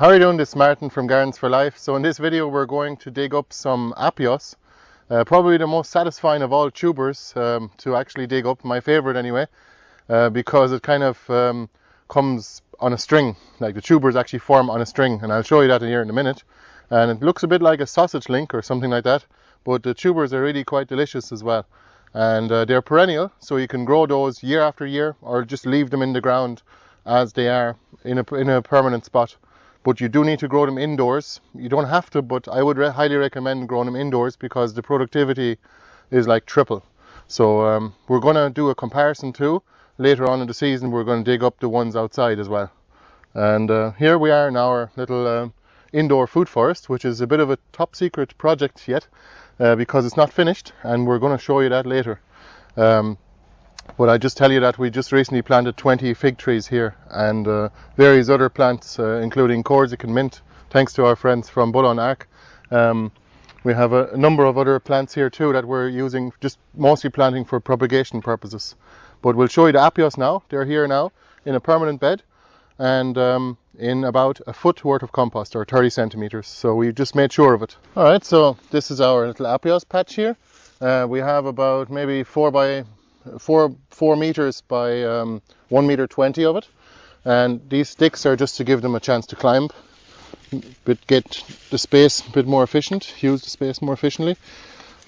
How are you doing? This is Martin from Gardens for Life. So in this video we're going to dig up some Apios, probably the most satisfying of all tubers to actually dig up, my favourite anyway, because it kind of comes on a string, like the tubers actually form on a string, and I'll show you that here in a minute. And it looks a bit like a sausage link or something like that, but the tubers are really quite delicious as well. And they're perennial, so you can grow those year after year or just leave them in the ground as they are in a permanent spot. But you do need to grow them indoors. You don't have to, but I would highly recommend growing them indoors because the productivity is like triple. So we're going to do a comparison too. Later on in the season we're going to dig up the ones outside as well. And here we are in our little indoor food forest, which is a bit of a top secret project yet because it's not finished, and we're going to show you that later. But I just tell you that we just recently planted 20 fig trees here and various other plants, including Corsican mint, thanks to our friends from Bull on Ark. We have a number of other plants here too that we're using, just mostly planting for propagation purposes. But we'll show you the Apios now. They're here now in a permanent bed and in about a foot worth of compost, or 30 centimeters. So we just made sure of it. All right, so this is our little Apios patch here. We have about maybe 4 meters by 1 meter 20 of it, and these sticks are just to give them a chance to climb, but get the space a bit more efficient, use the space more efficiently.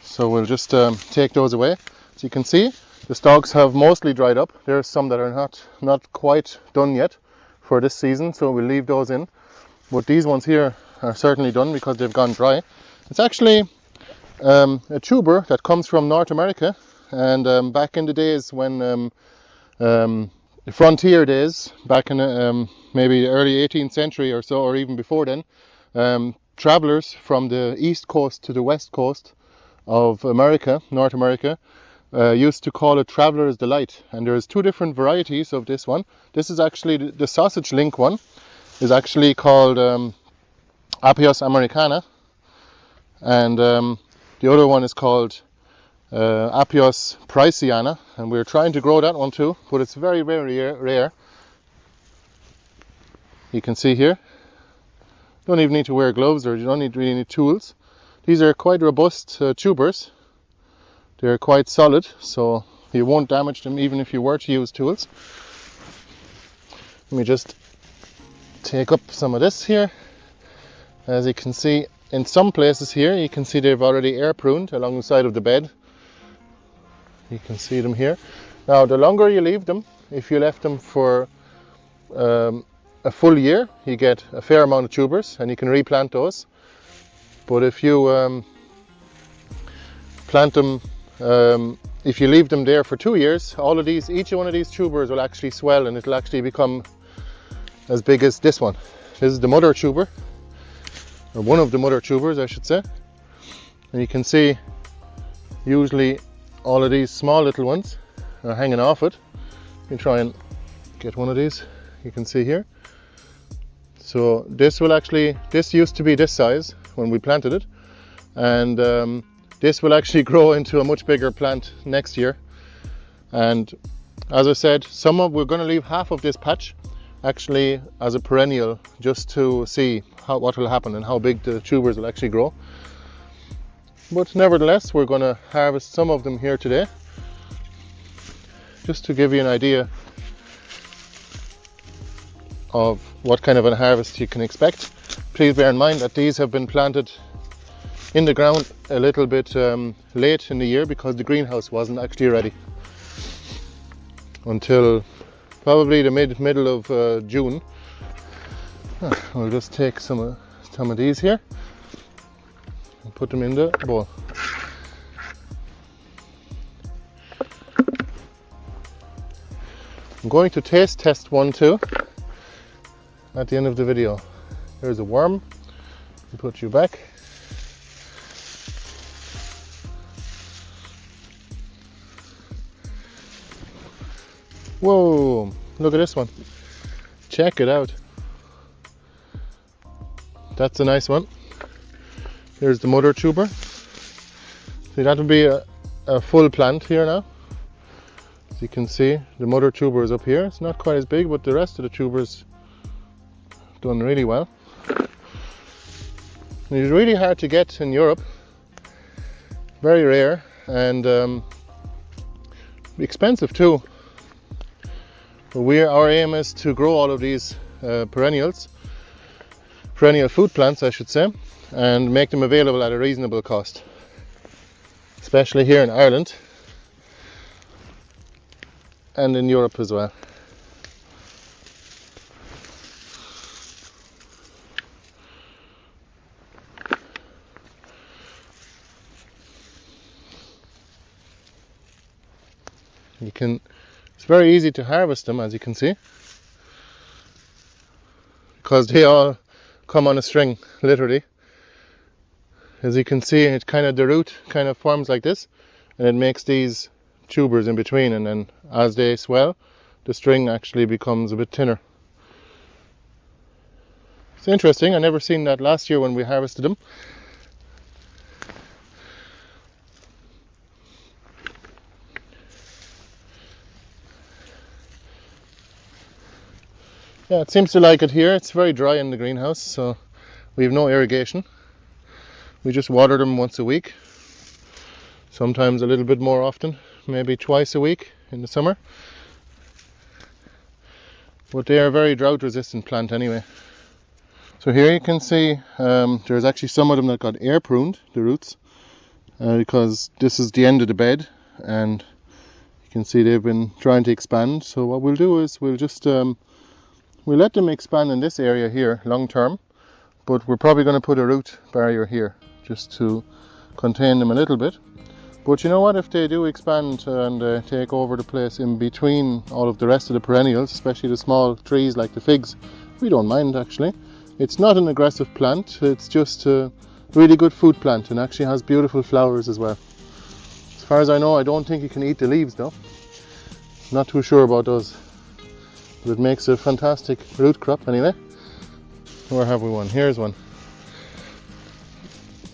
So we'll just take those away. As you can see, the stalks have mostly dried up. There's some that are not quite done yet for this season, so we'll leave those in, but these ones here are certainly done because they've gone dry. It's actually a tuber that comes from North America. And back in the days when the frontier days, back in maybe early 18th century or so, or even before then, travelers from the east coast to the west coast of America, North America, used to call it traveler's delight. And there's 2 different varieties of this one. This is actually the sausage link one, is actually called Apios americana, and the other one is called Apios priceana, and we're trying to grow that one too, but it's very, very rare. You can see here, don't even need to wear gloves, or you don't really need tools. These are quite robust tubers. They're quite solid, so you won't damage them even if you were to use tools. Let me just take up some of this here. As you can see, in some places here, you can see they've already air pruned along the side of the bed. You can see them here. Now, the longer you leave them, if you left them for a full year, you get a fair amount of tubers and you can replant those. But if you plant them, if you leave them there for 2 years, each one of these tubers will actually swell, and it'll actually become as big as this one. This is the mother tuber, or one of the mother tubers, I should say. And you can see usually all of these small little ones are hanging off it. You can try and get one of these, you can see here. So this used to be this size when we planted it, and this will actually grow into a much bigger plant next year. And as I said, we're going to leave half of this patch actually as a perennial, just to see what will happen and how big the tubers will actually grow. But nevertheless, we're going to harvest some of them here today, just to give you an idea of what kind of a harvest you can expect. Please bear in mind that these have been planted in the ground a little bit late in the year, because the greenhouse wasn't actually ready until probably the middle of June. We'll just take some of these here and put them in the bowl. I'm going to taste test one too at the end of the video. There's a worm. I'll put you back. Whoa, look at this one. Check it out. That's a nice one. Here's the mother tuber. See, that will be a full plant here now. As you can see, the mother tuber is up here. It's not quite as big, but the rest of the tubers done really well. It's really hard to get in Europe, very rare, and expensive too. But our aim is to grow all of these perennial food plants, I should say, and make them available at a reasonable cost, especially here in Ireland and in Europe as well. It's very easy to harvest them, as you can see, because they all come on a string, literally. As you can see, the root kind of forms like this, and it makes these tubers in between, and then as they swell, the string actually becomes a bit thinner. It's interesting. I never seen that last year when we harvested them. Yeah, it seems to like it here. It's very dry in the greenhouse, so we have no irrigation. We just water them once a week, sometimes a little bit more often, maybe twice a week in the summer. But they are a very drought resistant plant anyway. So here you can see there's actually some of them that got air pruned, the roots, because this is the end of the bed, and you can see they've been trying to expand. So what we'll do is we'll just we'll let them expand in this area here long term, but we're probably going to put a root barrier here just to contain them a little bit. But you know what, if they do expand and take over the place in between all of the rest of the perennials, especially the small trees like the figs, we don't mind actually. It's not an aggressive plant, it's just a really good food plant, and actually has beautiful flowers as well. As far as I know, I don't think you can eat the leaves though. Not too sure about those. But it makes a fantastic root crop anyway. Where have we one? Here's one.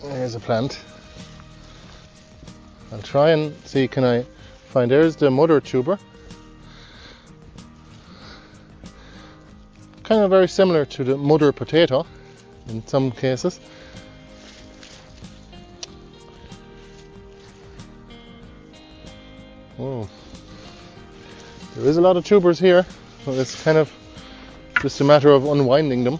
Here's a plant. I'll try and see, can I find, there's the mother tuber. Kind of very similar to the mother potato in some cases. Oh, there is a lot of tubers here. So it's kind of just a matter of unwinding them.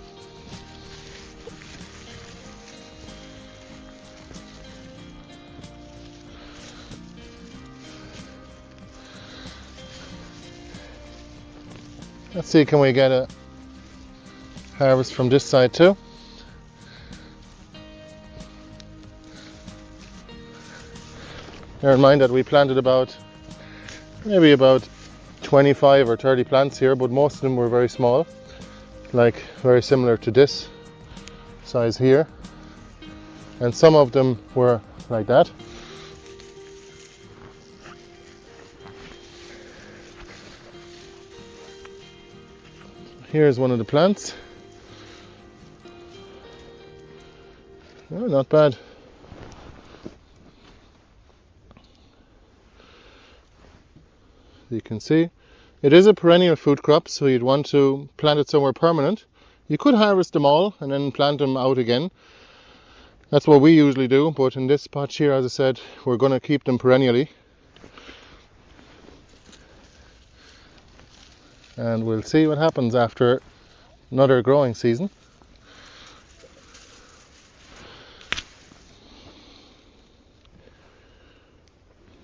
Let's see, can we get a harvest from this side too? Bear in mind that we planted maybe about 25 or 30 plants here, but most of them were very small, like very similar to this size here, and some of them were like that. Here's one of the plants. Oh, not bad. You can see it is a perennial food crop, so you'd want to plant it somewhere permanent. You could harvest them all and then plant them out again. That's what we usually do, but in this patch here, as I said, we're going to keep them perennially. And we'll see what happens after another growing season.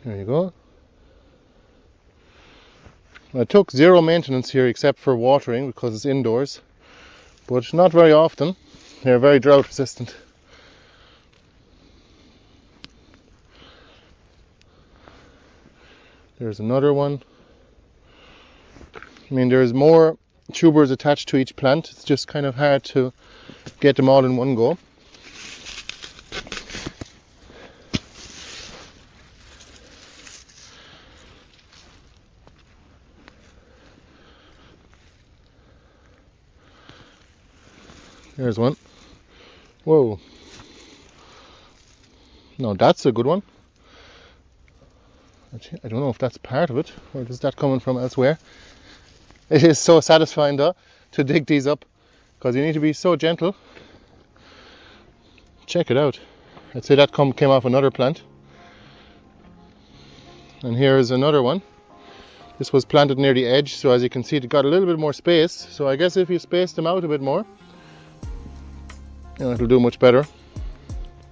There you go. I took zero maintenance here except for watering because it's indoors, but not very often. They're very drought resistant. There's another one. I mean, there's more tubers attached to each plant. It's just kind of hard to get them all in one go. There's one. Whoa. No, that's a good one. Actually, I don't know if that's part of it, or is that coming from elsewhere. It is so satisfying though to dig these up, because you need to be so gentle check it out. I'd say that came off another plant. And here's another one. This was planted near the edge, so as you can see it got a little bit more space. So I guess if you space them out a bit more, it'll do much better.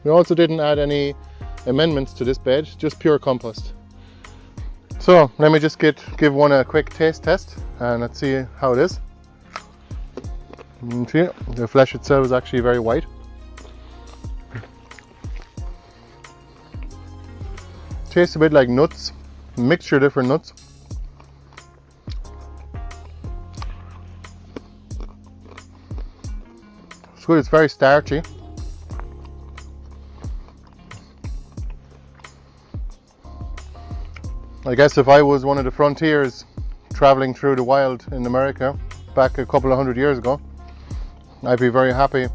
We also didn't add any amendments to this bed, just pure compost. So let me just give one a quick taste test and let's see how it is. You see, the flesh itself is actually very white. Tastes a bit like nuts, a mixture of different nuts. It's good, it's very starchy. I guess if I was one of the frontiers traveling through the wild in America back a couple of 100 years ago, I'd be very happy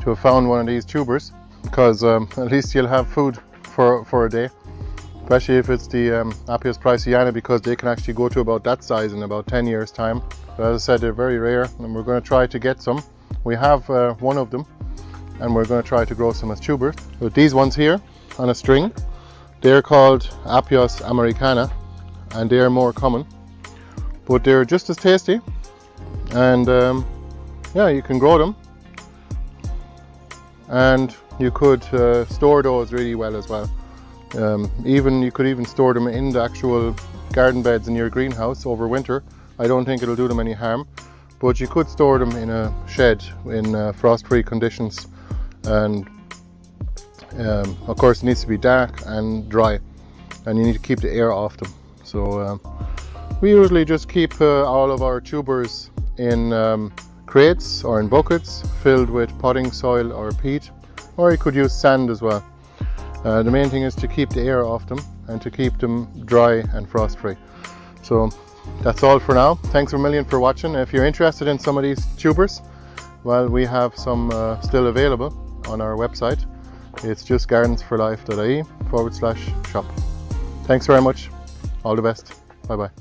to have found one of these tubers, because at least you'll have food for a day, especially if it's the Apios Priceana, because they can actually go to about that size in about 10 years time. But as I said, they're very rare and we're going to try to get some. We have one of them and we're going to try to grow some as tubers. But these ones here on a string, they're called Apios americana and they are more common, but they're just as tasty. And yeah, you can grow them and you could store those really well as well. You could even store them in the actual garden beds in your greenhouse over winter. I don't think it'll do them any harm, but you could store them in a shed in frost-free conditions, and of course it needs to be dark and dry and you need to keep the air off them. So we usually just keep all of our tubers in crates or in buckets filled with potting soil or peat, or you could use sand as well. The main thing is to keep the air off them and to keep them dry and frost free. So that's all for now. Thanks a million for watching. If you're interested in some of these tubers, well, we have some still available on our website. It's just gardensforlife.ie/shop. Thanks very much. All the best. Bye bye.